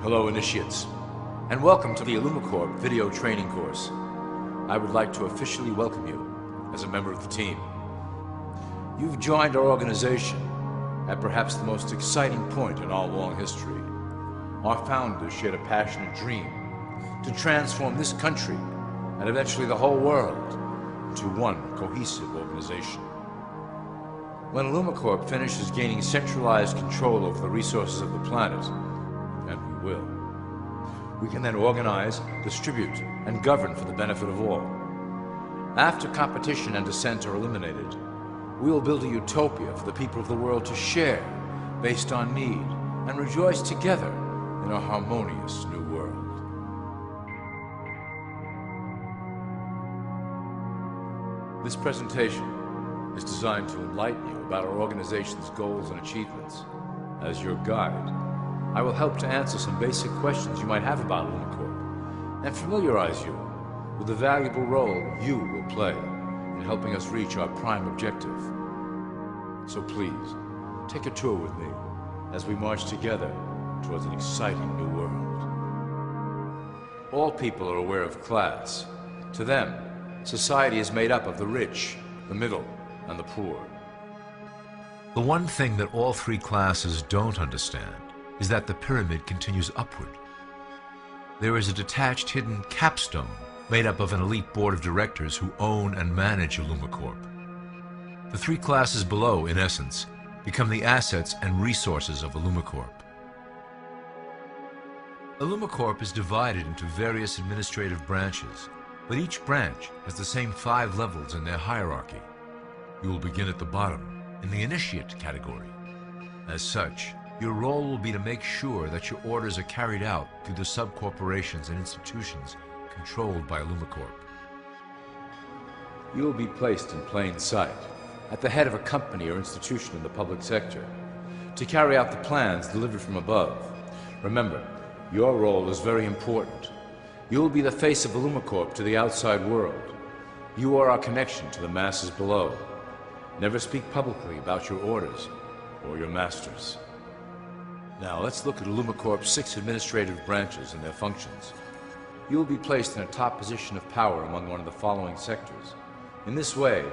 Hello, initiates, and welcome to the Illumicorp video training course. I would like to officially welcome you as a member of the team. You've joined our organization at perhaps the most exciting point in our long history. Our founders shared a passionate dream to transform this country and eventually the whole world into one cohesive organization. When Illumicorp finishes gaining centralized control over the resources of the planet, and we will, we can then organize, distribute, and govern for the benefit of all. After competition and dissent are eliminated, we will build a utopia for the people of the world to share based on need and rejoice together in a harmonious new world. This presentation is designed to enlighten you about our organization's goals and achievements. As your guide, I will help to answer some basic questions you might have about Illumicorp and familiarize you with the valuable role you will play in helping us reach our prime objective. So please, take a tour with me as we march together towards an exciting new world. All people are aware of class. To them, society is made up of the rich, the middle, and the poor. The one thing that all three classes don't understand is that the pyramid continues upward. There is a detached hidden capstone made up of an elite board of directors who own and manage Illumicorp. The three classes below, in essence, become the assets and resources of Illumicorp. Illumicorp is divided into various administrative branches, but each branch has the same 5 levels in their hierarchy. You will begin at the bottom, in the initiate category. As such, your role will be to make sure that your orders are carried out through the sub-corporations and institutions controlled by Illumicorp. You will be placed in plain sight, at the head of a company or institution in the public sector, to carry out the plans delivered from above. Remember, your role is very important. You will be the face of Illumicorp to the outside world. You are our connection to the masses below. Never speak publicly about your orders or your masters. Now let's look at Illumicorp's 6 administrative branches and their functions. You will be placed in a top position of power among one of the following sectors. In this way,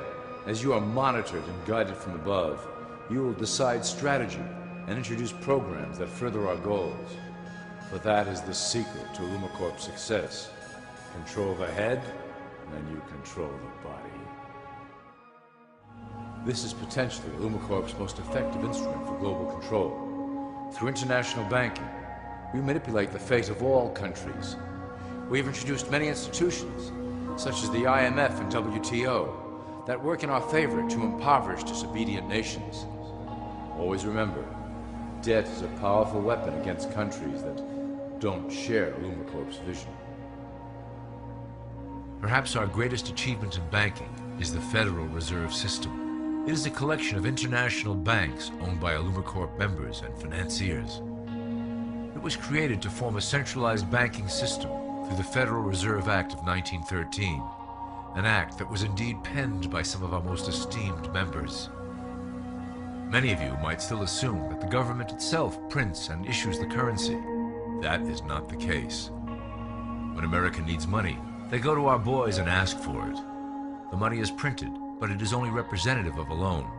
as you are monitored and guided from above, you will decide strategy and introduce programs that further our goals. But that is the secret to Illumicorp's success. Control the head, and you control the body. This is potentially Illumicorp's most effective instrument for global control. Through international banking, we manipulate the fate of all countries. We have introduced many institutions, such as the IMF and WTO, that work in our favor to impoverish disobedient nations. Always remember, debt is a powerful weapon against countries that don't share Illumicorp's vision. Perhaps our greatest achievement in banking is the Federal Reserve System. It is a collection of international banks owned by Illumicorp members and financiers. It was created to form a centralized banking system through the Federal Reserve Act of 1913, an act that was indeed penned by some of our most esteemed members. Many of you might still assume that the government itself prints and issues the currency. That is not the case. When America needs money, they go to our boys and ask for it. The money is printed, but it is only representative of a loan.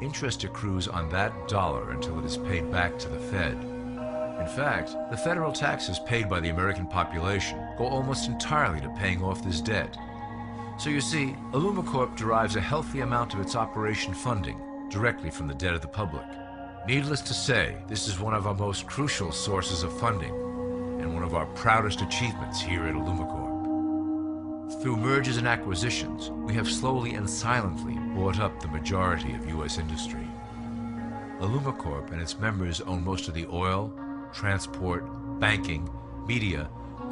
Interest accrues on that dollar until it is paid back to the Fed. In fact, the federal taxes paid by the American population go almost entirely to paying off this debt. So you see, Illumicorp derives a healthy amount of its operation funding directly from the debt of the public. Needless to say, this is one of our most crucial sources of funding and one of our proudest achievements here at Illumicorp. Through mergers and acquisitions, we have slowly and silently bought up the majority of U.S. industry. Illumicorp and its members own most of the oil, transport, banking, media,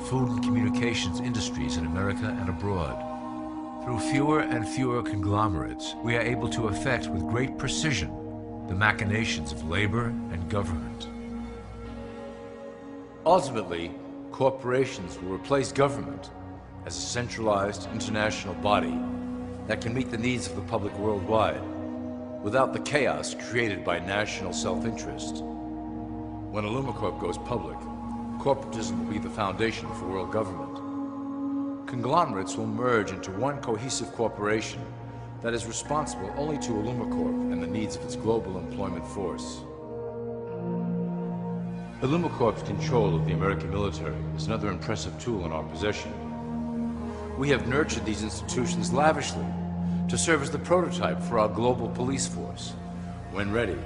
food and communications industries in America and abroad. Through fewer and fewer conglomerates, we are able to effect with great precision the machinations of labor and government. Ultimately, corporations will replace government as a centralized international body that can meet the needs of the public worldwide without the chaos created by national self-interest. When Illumicorp goes public, Corporatism will be the foundation for world government. Conglomerates will merge into one cohesive corporation that is responsible only to Illumicorp and the needs of its global employment force. Illumicorp's control of the American military is another impressive tool in our possession. We have nurtured these institutions lavishly to serve as the prototype for our global police force. When ready,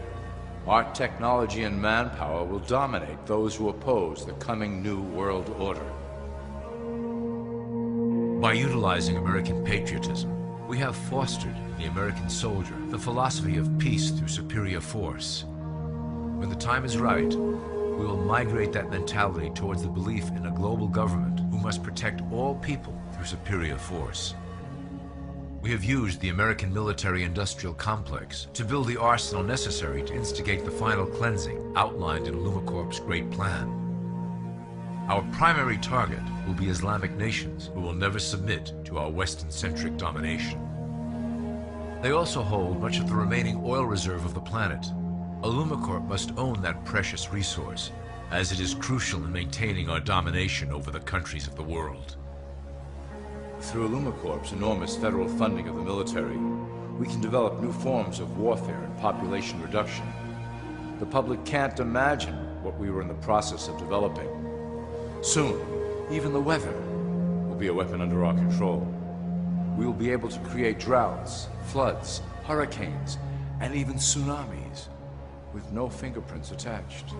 our technology and manpower will dominate those who oppose the coming new world order. By utilizing American patriotism, we have fostered in the American soldier the philosophy of peace through superior force. When the time is right, we will migrate that mentality towards the belief in a global government who must protect all people through superior force. We have used the American military-industrial complex to build the arsenal necessary to instigate the final cleansing outlined in Illumicorp's Great Plan. Our primary target will be Islamic nations who will never submit to our Western-centric domination. They also hold much of the remaining oil reserve of the planet. Illumicorp must own that precious resource, as it is crucial in maintaining our domination over the countries of the world. Through Illumicorp's enormous federal funding of the military, we can develop new forms of warfare and population reduction. The public can't imagine what we were in the process of developing. Soon, even the weather will be a weapon under our control. We will be able to create droughts, floods, hurricanes, and even tsunamis with no fingerprints attached.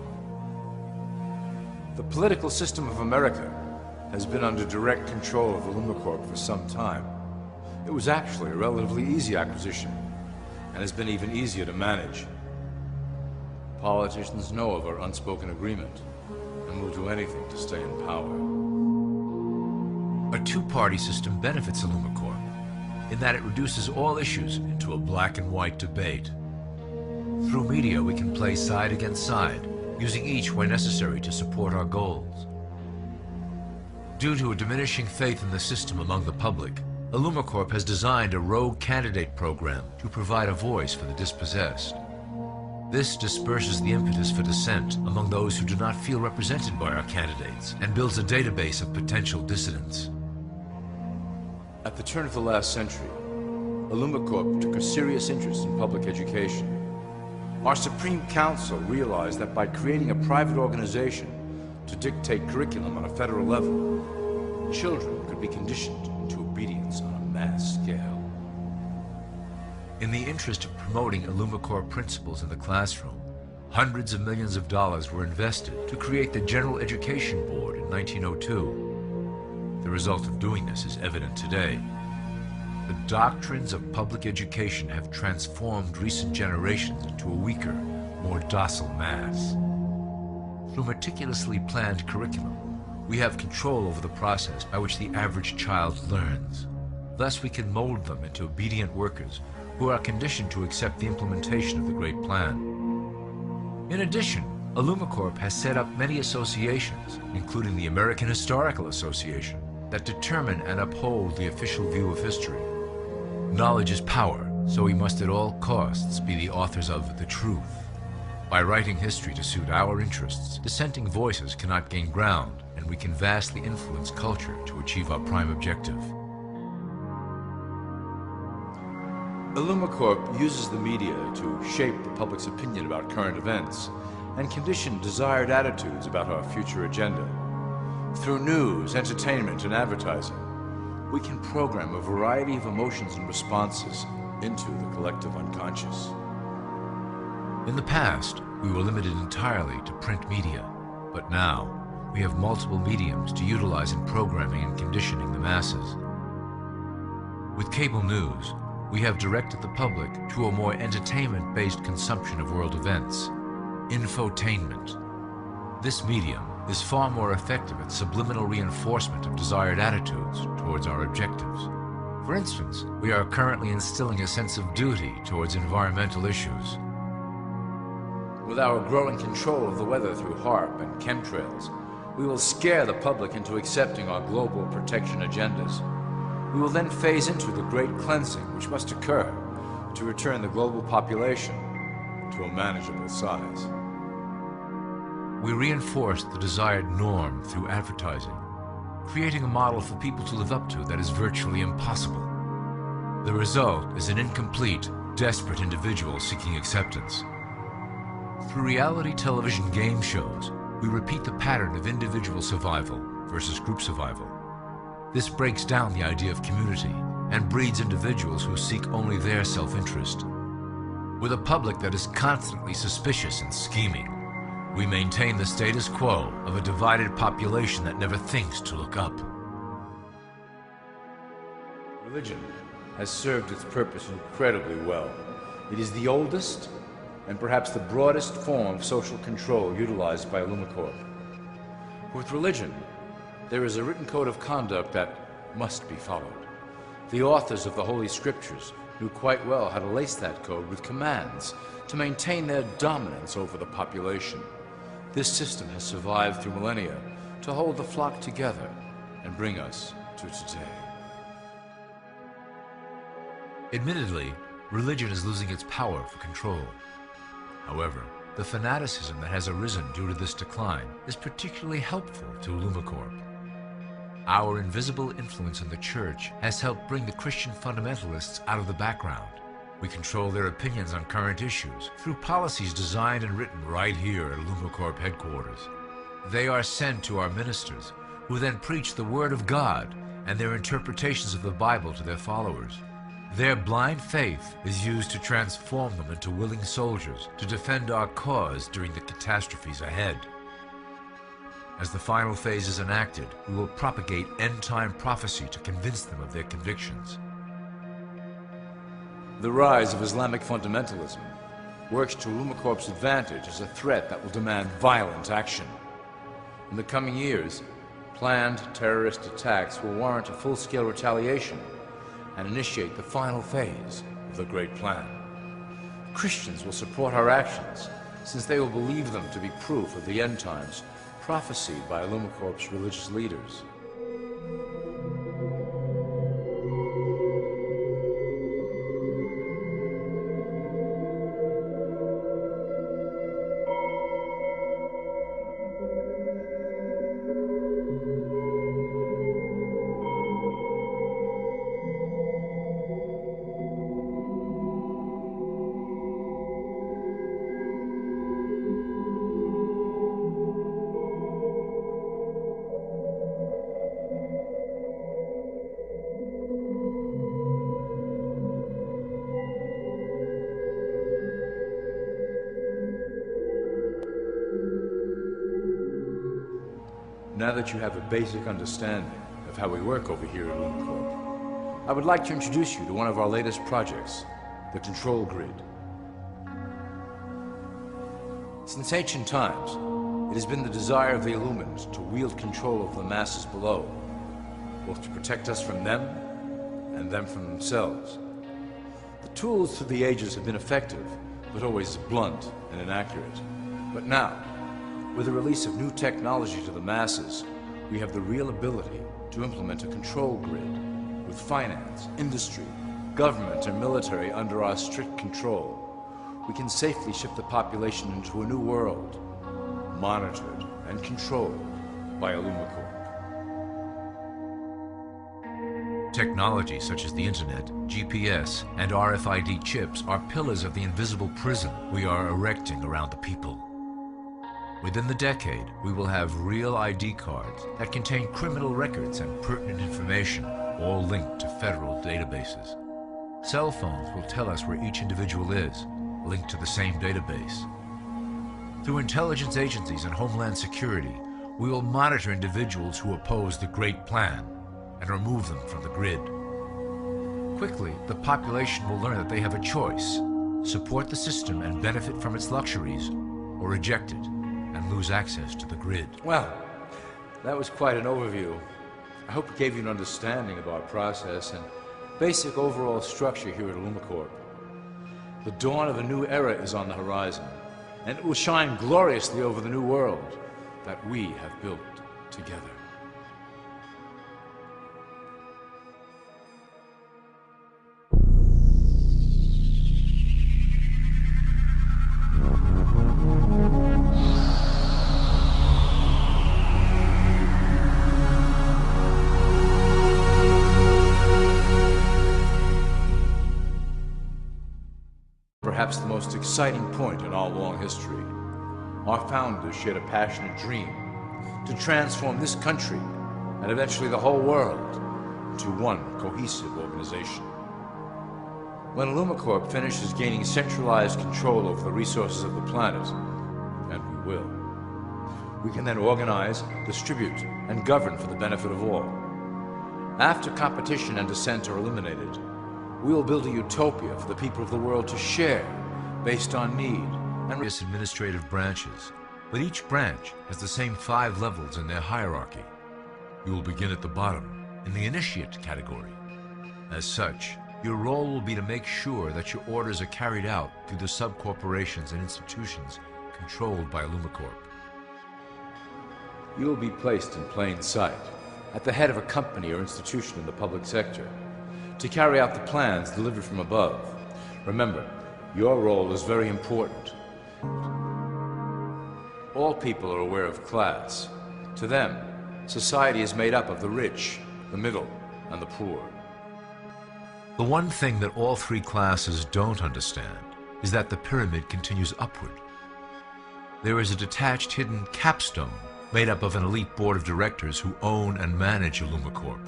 The political system of America has been under direct control of Illumicorp for some time. It was actually a relatively easy acquisition, and has been even easier to manage. Politicians know of our unspoken agreement, and will do anything to stay in power. A two-party system benefits Illumicorp, in that it reduces all issues into a black and white debate. Through media, we can play side against side, using each where necessary to support our goals. Due to a diminishing faith in the system among the public, Illumicorp has designed a rogue candidate program to provide a voice for the dispossessed. This disperses the impetus for dissent among those who do not feel represented by our candidates and builds a database of potential dissidents. At the turn of the last century, Illumicorp took a serious interest in public education. Our Supreme Council realized that by creating a private organization to dictate curriculum on a federal level, children could be conditioned into obedience on a mass scale. In the interest of promoting Illumicorp principles in the classroom, hundreds of millions of dollars were invested to create the General Education Board in 1902. The result of doing this is evident today. The doctrines of public education have transformed recent generations into a weaker, more docile mass. Through meticulously planned curriculum, we have control over the process by which the average child learns. Thus, we can mold them into obedient workers who are conditioned to accept the implementation of the Great Plan. In addition, Illumicorp has set up many associations, including the American Historical Association, that determine and uphold the official view of history. Knowledge is power, so we must at all costs be the authors of the truth. By writing history to suit our interests, dissenting voices cannot gain ground, and we can vastly influence culture to achieve our prime objective. Illumicorp uses the media to shape the public's opinion about current events and condition desired attitudes about our future agenda. Through news, entertainment, and advertising, we can program a variety of emotions and responses into the collective unconscious. In the past, we were limited entirely to print media, but now we have multiple mediums to utilize in programming and conditioning the masses. With cable news, we have directed the public to a more entertainment-based consumption of world events, infotainment. This medium is far more effective at subliminal reinforcement of desired attitudes towards our objectives. For instance, we are currently instilling a sense of duty towards environmental issues. With our growing control of the weather through HARP and chemtrails, we will scare the public into accepting our global protection agendas. We will then phase into the great cleansing which must occur to return the global population to a manageable size. We reinforce the desired norm through advertising, creating a model for people to live up to that is virtually impossible. The result is an incomplete, desperate individual seeking acceptance. Through reality television game shows, we repeat the pattern of individual survival versus group survival. This breaks down the idea of community and breeds individuals who seek only their self-interest. With a public that is constantly suspicious and scheming, we maintain the status quo of a divided population that never thinks to look up. Religion has served its purpose incredibly well. It is the oldest and perhaps the broadest form of social control utilized by Illumicorp. With religion, there is a written code of conduct that must be followed. The authors of the Holy Scriptures knew quite well how to lace that code with commands to maintain their dominance over the population. This system has survived through millennia to hold the flock together and bring us to today. Admittedly, religion is losing its power for control. However, the fanaticism that has arisen due to this decline is particularly helpful to Illumicorp. Our invisible influence in the church has helped bring the Christian fundamentalists out of the background. We control their opinions on current issues through policies designed and written right here at Illumicorp headquarters. They are sent to our ministers, who then preach the Word of God and their interpretations of the Bible to their followers. Their blind faith is used to transform them into willing soldiers to defend our cause during the catastrophes ahead. As the final phase is enacted, we will propagate end-time prophecy to convince them of their convictions. The rise of Islamic fundamentalism works to Illumicorp's advantage as a threat that will demand violent action. In the coming years, planned terrorist attacks will warrant a full-scale retaliation and initiate the final phase of the Great Plan. Christians will support our actions, since they will believe them to be proof of the end times prophesied by Illumicorp's religious leaders. Now that you have a basic understanding of how we work over here at Illumicorp, I would like to introduce you to one of our latest projects, the Control Grid. Since ancient times, it has been the desire of the Illuminati to wield control of the masses below, both to protect us from them and them from themselves. The tools through the ages have been effective, but always blunt and inaccurate. But now, with the release of new technology to the masses, we have the real ability to implement a control grid with finance, industry, government, and military under our strict control. We can safely ship the population into a new world, monitored and controlled by Illumicorp. Technology such as the internet, GPS, and RFID chips are pillars of the invisible prison we are erecting around the people. Within the decade, we will have real ID cards that contain criminal records and pertinent information, all linked to federal databases. Cell phones will tell us where each individual is, linked to the same database. Through intelligence agencies and Homeland Security, we will monitor individuals who oppose the Great Plan and remove them from the grid. Quickly, the population will learn that they have a choice: support the system and benefit from its luxuries, or reject it and lose access to the grid. Well, that was quite an overview. I hope it gave you an understanding of our process and basic overall structure here at Illumicorp. The dawn of a new era is on the horizon, and it will shine gloriously over the new world that we have built together. most exciting point in our long history. Our founders shared a passionate dream to transform this country and eventually the whole world into one cohesive organization. When Illumicorp finishes gaining centralized control over the resources of the planet, and we will, we can then organize, distribute, and govern for the benefit of all. After competition and dissent are eliminated, we will build a utopia for the people of the world to share based on need and various administrative branches, but each branch has the same 5 levels in their hierarchy. You will begin at the bottom, in the initiate category. As such, your role will be to make sure that your orders are carried out through the sub-corporations and institutions controlled by Illumicorp. You will be placed in plain sight, at the head of a company or institution in the public sector, to carry out the plans delivered from above. Remember, your role is very important. All people are aware of class. To them, society is made up of the rich, the middle, and the poor. The one thing that all 3 classes don't understand is that the pyramid continues upward. There is a detached hidden capstone made up of an elite board of directors who own and manage Illumicorp.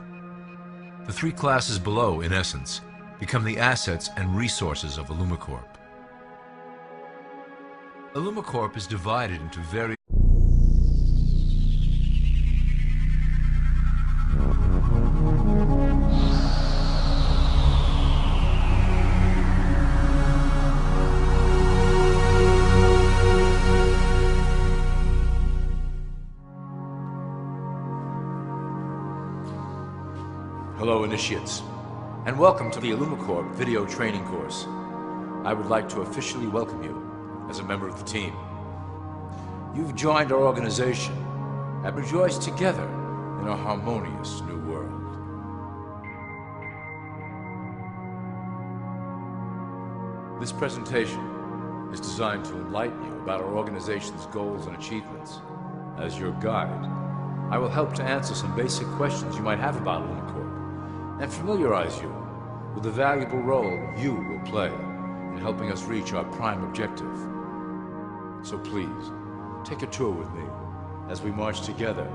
The 3 classes below, in essence, become the assets and resources of Illumicorp. Illumicorp is divided into various Hello, initiates, and welcome to the Illumicorp video training course. I would like to officially welcome you as a member of the team. You've joined our organization and rejoice together in a harmonious new world. This presentation is designed to enlighten you about our organization's goals and achievements. As your guide, I will help to answer some basic questions you might have about Illumicorp and familiarize you with the valuable role you will play in helping us reach our prime objective. So please, take a tour with me as we march together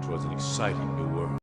towards an exciting new world.